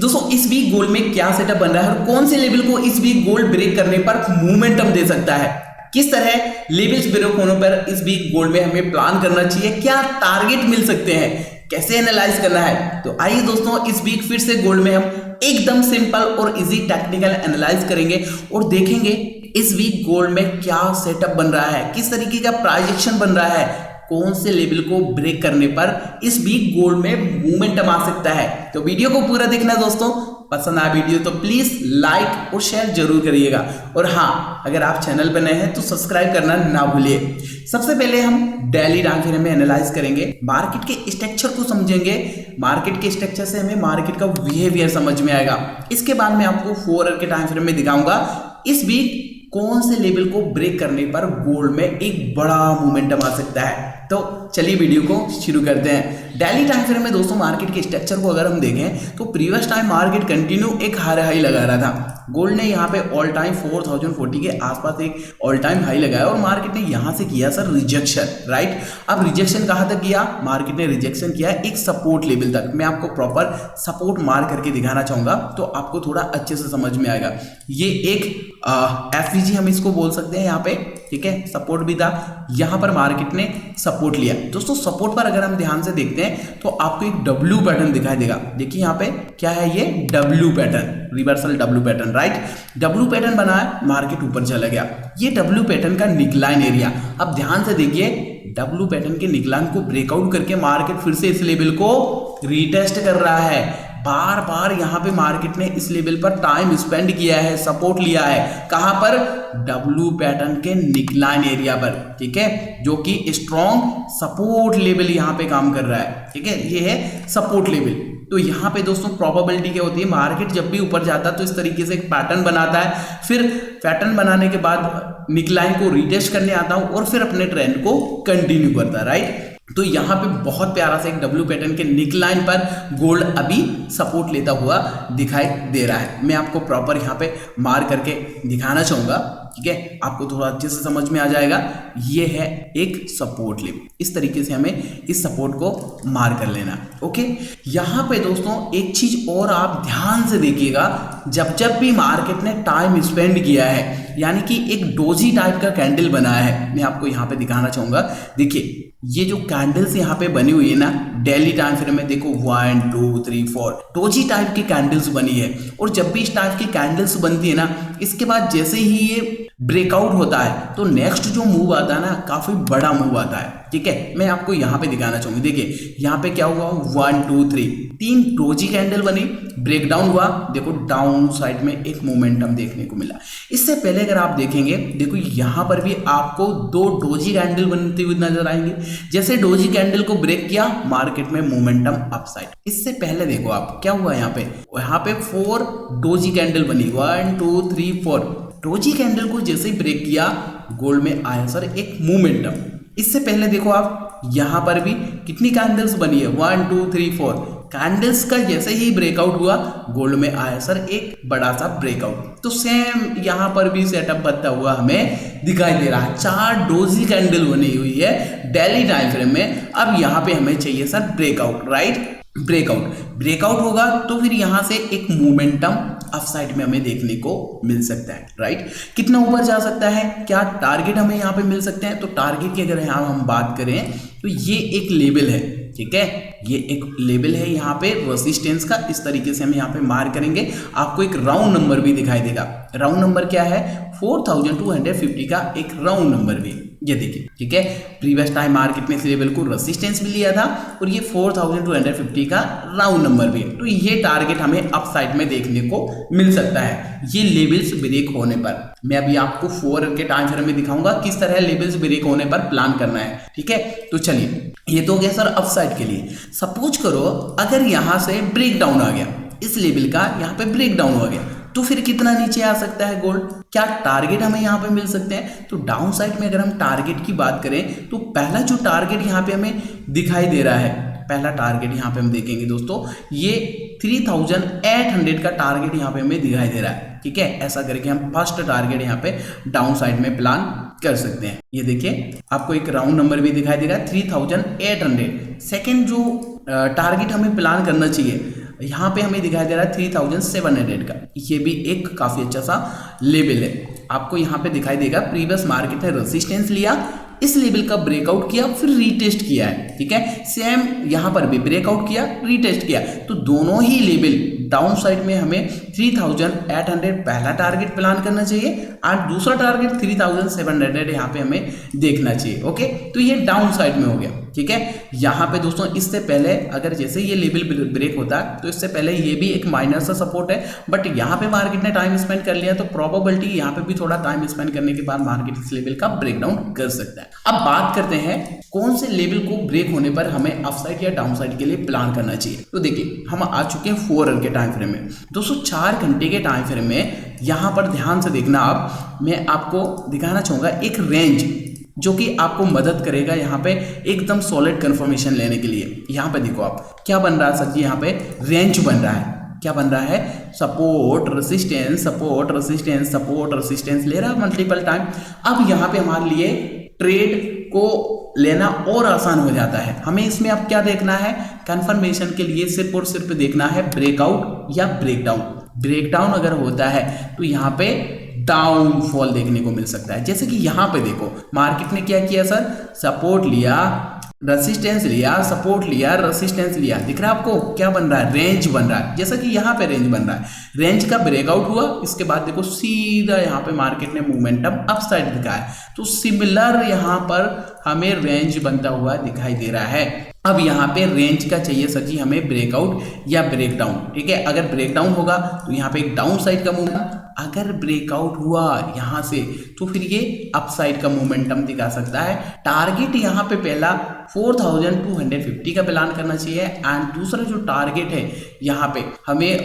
दोस्तों इस week gold में क्या सेटअप बन रहा है और कौन से लेवल को इस वीक गोल्ड ब्रेक करने पर मोमेंटम दे सकता है, किस तरह लेवल्स ब्रेक होने पर इस वीक गोल्ड में हमें प्लान करना चाहिए, क्या टारगेट मिल सकते हैं, कैसे एनालाइज करना है। तो आइए दोस्तों इस वीक फिर से गोल्ड में हम एकदम सिंपल और इजी टेक्निकल एनालाइज करेंगे और देखेंगे इस वीक गोल्ड में क्या सेटअप बन रहा है, किस तरीके का प्राइस एक्शन बन रहा है, कौन से लेवल को ब्रेक करने पर इस वीक गोल्ड में मूवमेंटम आ सकता है। तो वीडियो को पूरा देखना दोस्तों, पसंद आया वीडियो तो प्लीज लाइक और शेयर जरूर करिएगा और हाँ अगर आप चैनल पर नए हैं तो सब्सक्राइब करना ना भूलिए। सबसे पहले हम डेली टाइम फ्रेम में एनालाइज करेंगे, मार्केट के स्ट्रक्चर को समझेंगे, मार्केट के स्ट्रक्चर से हमें मार्केट का बिहेवियर समझ में आएगा। इसके बाद मैं आपको 4 आवर के टाइम फ्रेम में दिखाऊंगा इस वीक कौन से लेवल को ब्रेक करने पर गोल्ड में एक बड़ा मोमेंटम आ सकता है। तो चलिए वीडियो को शुरू करते हैं। डेली टाइम फ्रेम में दोस्तों मार्केट के स्ट्रक्चर को अगर हम देखें तो प्रीवियस टाइम मार्केट कंटिन्यू एक हाई लगा रहा था। गोल्ड ने यहाँ पे ऑल टाइम 4040 के आसपास एक ऑल टाइम हाई लगाया और मार्केट ने यहाँ से किया सर रिजेक्शन, राइट। अब रिजेक्शन कहाँ तक किया, मार्केट ने रिजेक्शन किया एक सपोर्ट लेवल तक। मैं आपको प्रॉपर सपोर्ट मार्क करके दिखाना चाहूंगा तो आपको थोड़ा अच्छे से समझ में आएगा। ये एक एफवीजी हम इसको बोल सकते हैं यहाँ पे, ठीक है, सपोर्ट भी था, यहाँ पर मार्केट ने सपोर्ट लिया। दोस्तों सपोर्ट पर अगर हम ध्यान से देखते हैं तो आपको एक डब्ल्यू पैटर्न दिखाई देगा। देखिए यहाँ पे क्या है, ये W pattern, reversal W pattern, right. W pattern बना है, मार्केट ऊपर चला गया, ये डब्ल्यू पैटर्न का निकलाइन एरिया। अब ध्यान से देखिए डब्ल्यू पैटर्न के निकलाइन को ब्रेकआउट करके मार्केट फिर से इस लेवल को रीटेस्ट कर रहा है। बार बार यहाँ पे मार्केट ने इस लेवल पर टाइम स्पेंड किया है, सपोर्ट लिया है, कहां पर, डब्ल्यू पैटर्न के निकलाइन एरिया पर, ठीक है, जो कि स्ट्रॉन्ग सपोर्ट लेवल यहाँ पे काम कर रहा है, ठीक है, ये है सपोर्ट लेवल। तो यहाँ पे दोस्तों प्रोबेबिलिटी क्या होती है, मार्केट जब भी ऊपर जाता है तो इस तरीके से एक पैटर्न बनाता है, फिर पैटर्न बनाने के बाद निकलाइन को रीटेस्ट करने आता हूं और फिर अपने ट्रेंड को कंटिन्यू करता है, राइट। तो यहाँ पे बहुत प्यारा सा एक डब्ल्यू पैटर्न के निकलाइन पर गोल्ड अभी सपोर्ट लेता हुआ दिखाई दे रहा है। मैं आपको प्रॉपर यहाँ पे मार्क करके दिखाना चाहूंगा, ठीक है, आपको थोड़ा अच्छे से समझ में आ जाएगा। ये है एक सपोर्ट लेवल, इस तरीके से हमें इस सपोर्ट को मार्क कर लेना, ओके। यहाँ पे दोस्तों एक चीज और आप ध्यान से देखिएगा, जब भी मार्केट ने टाइम स्पेंड किया है, यानी कि एक डोजी टाइप का कैंडल बना है, मैं आपको यहाँ पे दिखाना चाहूंगा। देखिए ये जो कैंडल्स यहाँ पे बनी हुई है ना, डेली टाइम फ्रेम में देखो 1 2 3 4 डोजी टाइप की कैंडल्स बनी है। और जब भी इस टाइप की कैंडल्स बनती है ना, इसके बाद जैसे ही ये ब्रेकआउट होता है तो नेक्स्ट जो मूव आता है ना, काफी बड़ा मूव आता है, ठीक है। मैं आपको यहाँ पे दिखाना चाहूंगी, देखिए यहाँ पे क्या हुआ, 1 2 3 3 डोजी कैंडल बनी, ब्रेकडाउन हुआ, देखो डाउन साइड में एक मोमेंटम देखने को मिला। इससे पहले अगर आप देखेंगे, देखो यहाँ पर भी आपको 2 डोजी कैंडल बनती हुई नजर आएंगे। जैसे डोजी कैंडल को ब्रेक किया, मार्केट में मोमेंटम अपसाइड। इससे पहले देखो आप क्या हुआ, यहाँ पे 4 डोजी कैंडल बनी, 1 2 3 4 डोजी कैंडल को जैसे ही ब्रेक किया, गोल्ड में आया सर एक मोमेंटम। इससे पहले देखो आप यहां पर भी कितनी कैंडल्स बनी है, 1 2 3 4 कैंडल्स का जैसे ही ब्रेकआउट हुआ, गोल्ड में आया सर एक बड़ा सा ब्रेकआउट। तो सेम यहां पर भी सेटअप बनता हुआ हमें दिखाई दे रहा है। 4 डोजी कैंडल बनी हुई है डेली टाइम फ्रेम में। अब यहां पे हमें चाहिए सर ब्रेकआउट, राइट। ब्रेकआउट होगा तो फिर यहां से एक मोमेंटम अप साइड में हमें देखने को मिल सकता है, राइट। कितना ऊपर जा सकता है, क्या टारगेट हमें यहाँ पे मिल सकते हैं, तो टारगेट की अगर यहाँ हम बात करें तो ये एक लेवल है, ठीक है, ये एक लेवल है यहाँ पे रेजिस्टेंस का। इस तरीके से हम यहाँ पे मार्क करेंगे, आपको एक राउंड नंबर भी दिखाई देगा। राउंड नंबर क्या है, 4250 का एक राउंड नंबर भी, ये देखिए, ठीक है। प्रीवियस टाइम मार्केट ने इस लेवल को रेजिस्टेंस भी लिया था और ये 4250 का राउंड नंबर भी है। तो ये टारगेट हमें अप साइड में देखने को मिल सकता है, ये लेवल्स ब्रेक होने पर। मैं अभी आपको 4 के टाइम फ्रेम में दिखाऊंगा किस तरह लेवल्स ब्रेक होने पर प्लान करना है, ठीक है। तो चलिए, ये तो हो गया सर अप साइड के लिए। सपोज करो अगर यहां से ब्रेक डाउन आ गया, इस लेवल का यहाँ पे ब्रेक डाउन हो गया, तो फिर कितना नीचे आ सकता है गोल्ड, क्या टारगेट हमें यहाँ पे मिल सकते हैं। तो डाउन साइड में अगर हम टारगेट की बात करें तो पहला जो टारगेट यहाँ पे हमें दिखाई दे रहा है, पहला टारगेट यहाँ पे हम देखेंगे दोस्तों, ये 3800 का टारगेट यहाँ पे हमें दिखाई दे रहा है, ठीक है। ऐसा करके हम फर्स्ट टारगेट यहाँ पे डाउन साइड में प्लान कर सकते हैं। ये देखिए आपको एक राउंड नंबर भी दिखाई देगा 3800। सेकेंड जो टारगेट हमें प्लान करना चाहिए, यहाँ पे हमें दिखाई दे रहा है 3700 का, ये भी एक काफी अच्छा सा लेवल है। आपको यहाँ पे दिखाई देगा प्रीवियस मार्केट ने रेजिस्टेंस लिया, इस लेवल का ब्रेकआउट किया, फिर रीटेस्ट किया है। ठीक है, सेम यहाँ पर भी ब्रेकआउट किया, रीटेस्ट किया, तो दोनों ही लेवल डाउन साइड में हमें 3800 पहला टारगेट प्लान करना चाहिए और दूसरा टारगेट 3700 यहाँ पे हमें देखना चाहिए। ओके, तो ये डाउन साइड में हो गया। ठीक है, यहाँ पे दोस्तों इससे पहले अगर जैसे ये लेवल ब्रेक होता है तो इससे पहले ये भी एक माइनर सा सपोर्ट है, बट यहाँ पे मार्केट ने टाइम स्पेंड कर लिया, तो प्रोबेबिलिटी यहाँ पे भी थोड़ा टाइम स्पेंड करने के बाद मार्केट इस लेवल का ब्रेकडाउन कर सकता है। अब बात करते हैं कौन से लेवल को ब्रेक होने पर हमें अपसाइड या डाउन साइड के लिए प्लान करना चाहिए। तो देखिए, हम आ चुके हैं 4 आवर के टाइम फ्रेम में। दोस्तों 4 घंटे के टाइम फ्रेम में यहाँ पर ध्यान से देखना, आप मैं आपको दिखाना चाहूंगा एक रेंज जो कि आपको मदद करेगा यहाँ पे एकदम सॉलिड कंफर्मेशन लेने के लिए। यहाँ पे देखो आप क्या बन रहा है सर जी, यहाँ पे रेंज बन रहा है। क्या बन रहा है? Support resistance, support resistance, support resistance ले रहा है मल्टीपल टाइम। अब यहाँ पे हमारे लिए ट्रेड को लेना और आसान हो जाता है। हमें इसमें अब क्या देखना है? कंफर्मेशन के लिए सिर्फ और सिर्फ देखना है ब्रेकआउट या ब्रेकडाउन। ब्रेकडाउन अगर होता है तो यहाँ पे डाउनफॉल देखने को मिल सकता है। जैसे कि यहाँ पे देखो मार्केट ने क्या किया सर, सपोर्ट लिया, रेसिस्टेंस लिया, सपोर्ट लिया, रेसिस्टेंस लिया, दिख रहा है आपको क्या बन रहा है? रेंज बन रहा है। जैसा कि यहाँ पे रेंज बन रहा है, रेंज का ब्रेकआउट हुआ, इसके बाद देखो सीधा यहाँ पे मार्केट ने मोमेंटम अपसाइड दिखाया, तो सिमिलर यहाँ पर हमें रेंज बनता हुआ दिखाई दे रहा है। अब यहाँ पे रेंज का चाहिए सर जी हमें ब्रेकआउट या ब्रेकडाउन। ठीक है, अगर ब्रेकडाउन होगा तो यहाँ पे एक डाउन साइड का मूवमेंट, अगर ब्रेकआउट हुआ यहाँ से तो फिर ये अपसाइड का मोमेंटम दिखा सकता है। टारगेट यहाँ पे पहला 4250 का प्लान करना चाहिए, एंड दूसरा जो टारगेट है यहाँ पे हमें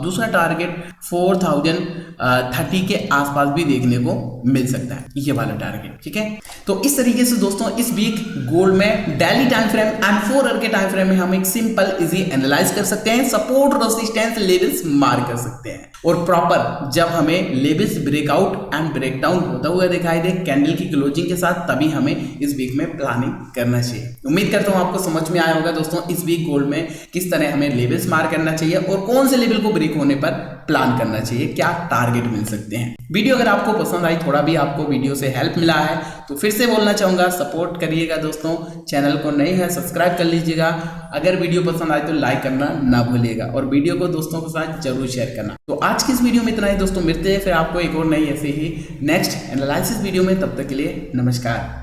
दूसरा टारगेट 4030 के आसपास भी देखने को मिल सकता है, ये वाला टारगेट। ठीक है, तो इस तरीके से दोस्तों इस वीक गोल्ड में daily time frame and 4 hour के टाइम फ्रेम में हम एक सिंपल इजी एनालाइज कर सकते हैं, सपोर्ट रेजिस्टेंस लेवल्स मार्क कर सकते हैं, और प्रॉपर जब हमें लेवल्स ब्रेकआउट एंड ब्रेकडाउन होता हुआ दिखाई दे कैंडल की क्लोजिंग के साथ, तभी हमें इस वीक में प्लानिंग करना चाहिए। उम्मीद करता हूं आपको समझ में आया होगा दोस्तों इस वीक गोल्ड में किस तरह हमें लेवल्स मार्क करना चाहिए और कौन से लेवल को ब्रेक होने पर प्लान करना चाहिए, क्या टारगेट मिल सकते हैं। वीडियो अगर आपको पसंद आई, थोड़ा भी आपको वीडियो से हेल्प मिला है, तो फिर से बोलना चाहूंगा सपोर्ट करिएगा दोस्तों, चैनल को नए है सब्सक्राइब कर लीजिएगा, अगर वीडियो पसंद आए तो लाइक करना ना भूलिएगा और वीडियो को दोस्तों के साथ जरूर शेयर करना। तो आज की इस वीडियो में इतना ही दोस्तों, मिलते हैं फिर आपको एक और नई ऐसे ही नेक्स्ट एनालिसिस वीडियो में, तब तक के लिए नमस्कार।